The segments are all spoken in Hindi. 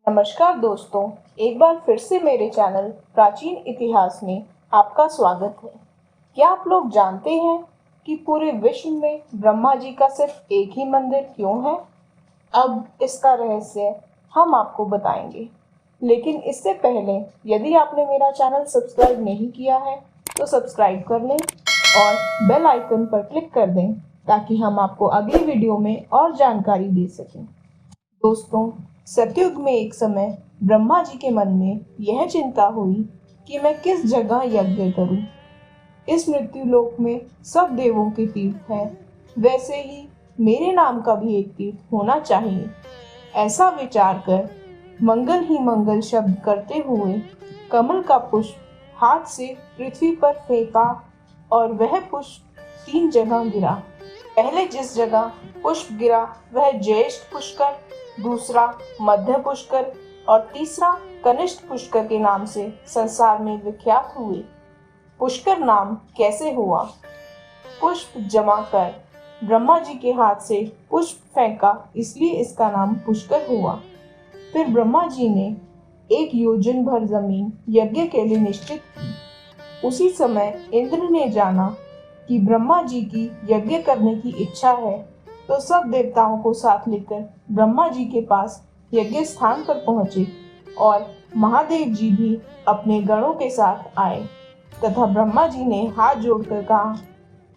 नमस्कार दोस्तों, एक बार फिर से मेरे चैनल प्राचीन इतिहास में आपका स्वागत है। क्या आप लोग जानते हैं कि पूरे विश्व में ब्रह्मा जी का सिर्फ एक ही मंदिर क्यों है? अब इसका रहस्य हम आपको बताएंगे। लेकिन इससे पहले यदि आपने मेरा चैनल सब्सक्राइब नहीं किया है तो सब्सक्राइब कर लें और बेल आइकन पर क्लिक कर दें ताकि हम आपको अगली वीडियो में और जानकारी दे सकें। दोस्तों, सतयुग में एक समय ब्रह्मा जी के मन में यह चिंता हुई कि मैं किस जगह यज्ञ करूं। इस मृत्यु लोक में सब देवों के तीर्थ हैं, वैसे ही मेरे नाम का भी एक तीर्थ होना चाहिए। ऐसा विचार कर मंगल ही मंगल शब्द करते हुए कमल का पुष्प हाथ से पृथ्वी पर फेंका और वह पुष्प 3 जगह गिरा। पहले जिस जगह पुष्प गिरा वह ज्येष्ठ पुष्कर, दूसरा मध्य पुष्कर और तीसरा कनिष्ठ पुष्कर के नाम से संसार में विख्यात हुए। पुष्कर नाम कैसे हुआ? पुष्प जमा कर ब्रह्मा जी के हाथ से पुष्प फेंका, इसलिए इसका नाम पुष्कर हुआ। फिर ब्रह्मा जी ने 1 योजन भर जमीन यज्ञ के लिए निश्चित की। उसी समय इंद्र ने जाना कि ब्रह्मा जी की यज्ञ करने की इच्छा है, तो सब देवताओं को साथ लेकर ब्रह्मा जी के पास यज्ञ स्थान पर पहुंचे और महादेव जी भी अपने गणों के साथ आए तथा ब्रह्मा जी ने हाथ जोड़कर कहा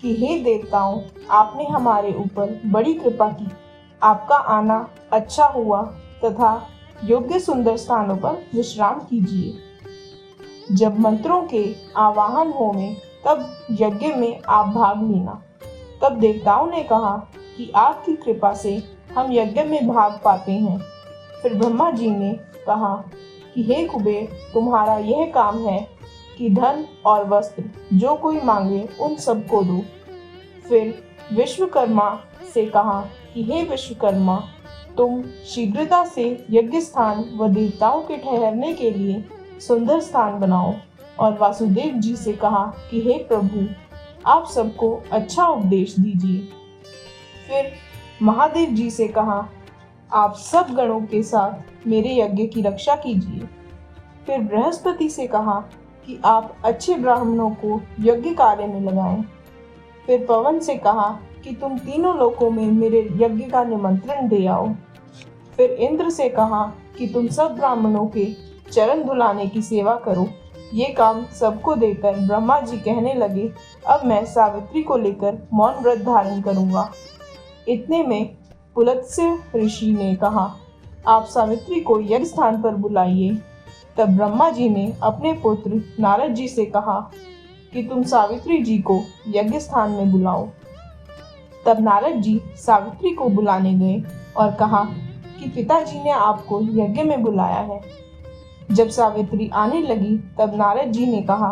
कि हे देवताओं, आपने हमारे ऊपर बड़ी कृपा की। आपका आना अच्छा हुआ तथा योग्य सुंदर स्थानों पर विश्राम कीजिए। जब मंत्रों के आवाहन होंगे तब यज्ञ में आप भाग लेना। तब देवताओं ने कहा कि आपकी कृपा से हम यज्ञ में भाग पाते हैं। फिर ब्रह्मा जी ने कहा कि हे कुबेर, तुम्हारा यह काम है कि धन और वस्त्र जो कोई मांगे उन सबको दो। फिर विश्वकर्मा से कहा कि हे विश्वकर्मा, तुम शीघ्रता से यज्ञ स्थान व देवताओं के ठहरने के लिए सुंदर स्थान बनाओ। और वासुदेव जी से कहा कि हे प्रभु, आप सबको अच्छा उपदेश दीजिए। फिर महादेव जी से कहा, आप सब गणों के साथ मेरे यज्ञ की रक्षा कीजिए। फिर बृहस्पति से कहा कि आप अच्छे ब्राह्मणों को यज्ञ कार्य में लगाएं। फिर पवन से कहा कि तुम तीनों लोकों में मेरे यज्ञ का निमंत्रण दे आओ। फिर इंद्र से कहा कि तुम सब ब्राह्मणों के चरण धुलाने की सेवा करो। ये काम सबको देकर ब्रह्मा जी कहने लगे, अब मैं सावित्री को लेकर मौन व्रत धारण करूंगा। इतने में पुलत्स्य ऋषि ने कहा, आप सावित्री को यज्ञ स्थान पर बुलाइए। तब ब्रह्मा जी ने अपने पुत्र नारद जी से कहा कि तुम सावित्री जी को यज्ञ स्थान में बुलाओ। तब नारद जी सावित्री को बुलाने गए और कहा कि पिताजी ने आपको यज्ञ में बुलाया है। जब सावित्री आने लगी तब नारद जी ने कहा,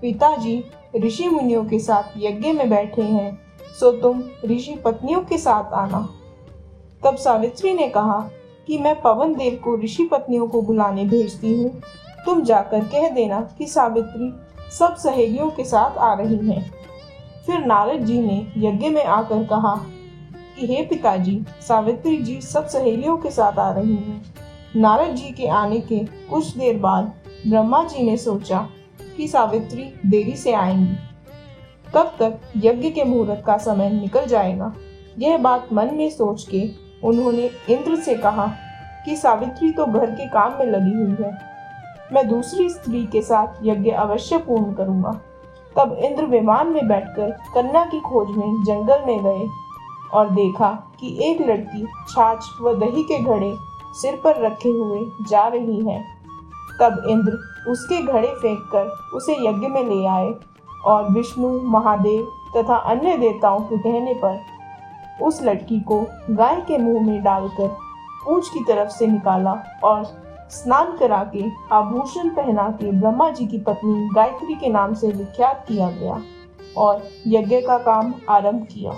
पिताजी ऋषि मुनियों के साथ यज्ञ में बैठे हैं, सो तुम ऋषि पत्नियों के साथ आना। तब सावित्री ने कहा कि मैं पवन देव को ऋषि पत्नियों को बुलाने भेजती हूँ, तुम जाकर कह देना कि सावित्री सब सहेलियों के साथ आ रही हैं। फिर नारद जी ने यज्ञ में आकर कहा कि हे पिताजी, सावित्री जी सब सहेलियों के साथ आ रही हैं। नारद जी के आने के कुछ देर बाद ब्रह्मा जी ने सोचा कि सावित्री देरी से आएंगी, तब तक यज्ञ के मुहूर्त का समय निकल जाएगा। यह बात मन में सोच के उन्होंने इंद्र से कहा कि सावित्री तो घर के काम में लगी हुई है, मैं दूसरी स्त्री के साथ यज्ञ अवश्य पूर्ण करूंगा। तब इंद्र विमान में बैठकर कन्या की खोज में जंगल में गए और देखा कि एक लड़की छाछ व दही के घड़े सिर पर रखे हुए जा रही है। तब इंद्र उसके घड़े फेंककर उसे यज्ञ में ले आए और विष्णु, महादेव तथा अन्य देवताओं के कहने पर उस लड़की को गाय के मुंह में डालकर पूंछ की तरफ से निकाला और स्नान करा के आभूषण पहना के ब्रह्मा जी की पत्नी गायत्री के नाम से विख्यात किया गया और यज्ञ का काम आरंभ किया।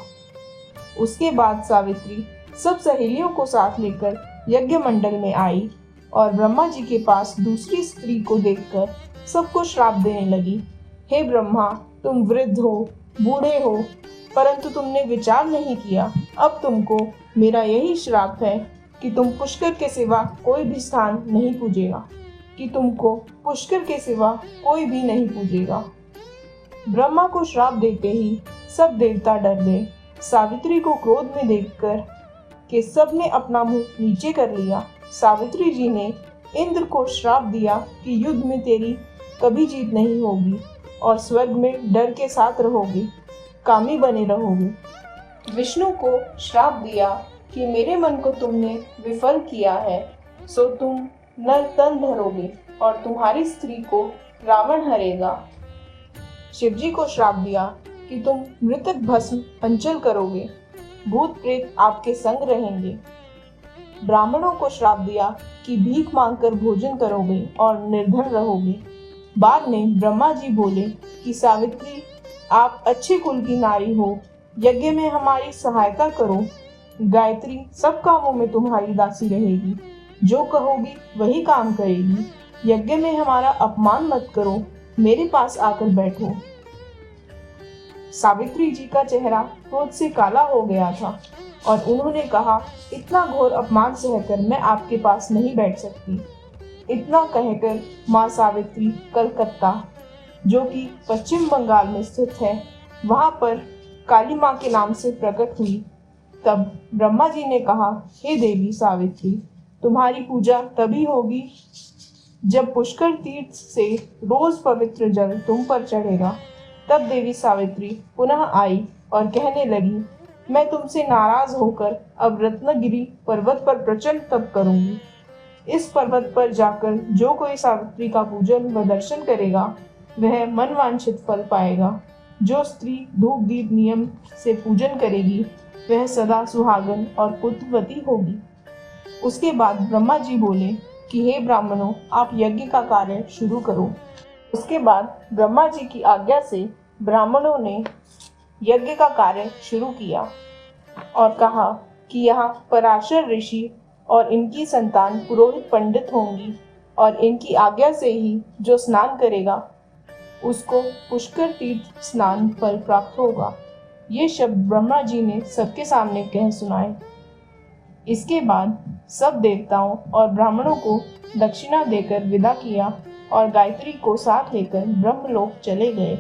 उसके बाद सावित्री सब सहेलियों को साथ लेकर यज्ञ मंडल में आई और ब्रह्मा जी के पास दूसरी स्त्री को देखकर सबको श्राप देने लगी। हे ब्रह्मा, तुम वृद्ध हो, बूढ़े हो, परंतु तुमने विचार नहीं किया। अब तुमको मेरा यही श्राप है कि तुम पुष्कर के सिवा कोई भी स्थान नहीं पूजेगा, कि तुमको पुष्कर के सिवा कोई भी नहीं पूजेगा। ब्रह्मा को श्राप देते ही सब देवता डर गए। सावित्री को क्रोध में देखकर कि सबने अपना मुंह नीचे कर लिया। सावित्री जी ने इंद्र को श्राप दिया कि युद्ध में तेरी कभी जीत नहीं होगी और स्वर्ग में डर के साथ रहोगे, कामी बने रहोगे। विष्णु को श्राप दिया कि मेरे मन को तुमने विफल किया है, सो तुम नर तन धरोगे और तुम्हारी स्त्री को रावण हरेगा। शिवजी को श्राप दिया कि तुम मृतक भस्म अंचल करोगे, भूत प्रेत आपके संग रहेंगे। ब्राह्मणों को श्राप दिया कि भीख मांगकर भोजन करोगे और निर्धन रहोगे। बाद में ब्रह्मा जी बोले कि सावित्री, आप अच्छे कुल की नारी हो, यज्ञ में हमारी सहायता करो। गायत्री सब कामों में तुम्हारी दासी रहेगी, जो कहोगी वही काम करेगी। यज्ञ में हमारा अपमान मत करो, मेरे पास आकर बैठो। सावित्री जी का चेहरा क्रोध से काला हो गया था और उन्होंने कहा, इतना घोर अपमान सहकर मैं आपके पास नहीं बैठ सकती। इतना कहकर माँ सावित्री कलकत्ता, जो कि पश्चिम बंगाल में स्थित है, वहां पर काली माँ के नाम से प्रकट हुई। तब ब्रह्मा जी ने कहा, हे देवी सावित्री, तुम्हारी पूजा तभी होगी जब पुष्कर तीर्थ से रोज पवित्र जल तुम पर चढ़ेगा। तब देवी सावित्री पुनः आई और कहने लगी, मैं तुमसे नाराज होकर अब रत्नगिरी पर्वत पर प्रचंड तप करूंगी। इस पर्वत पर जाकर जो कोई सावित्री का पूजन व दर्शन करेगा वह मनवांछित फल पाएगा। जो स्त्री धूप दीप नियम से पूजन करेगी वह सदा सुहागन और पुत्रवती होगी। उसके बाद ब्रह्मा जी बोले कि हे ब्राह्मणों, आप यज्ञ का कार्य शुरू करो। उसके बाद ब्रह्मा जी की आज्ञा से ब्राह्मणों ने यज्ञ का कार्य शुरू किया और कहा कि यहाँ पराशर ऋषि और इनकी संतान पुरोहित पंडित होंगी और इनकी आज्ञा से ही जो स्नान करेगा उसको पुष्कर तीर्थ स्नान फल प्राप्त होगा। ये शब्द ब्रह्मा जी ने सबके सामने कह सुनाए। इसके बाद सब देवताओं और ब्राह्मणों को दक्षिणा देकर विदा किया और गायत्री को साथ लेकर ब्रह्मलोक चले गए।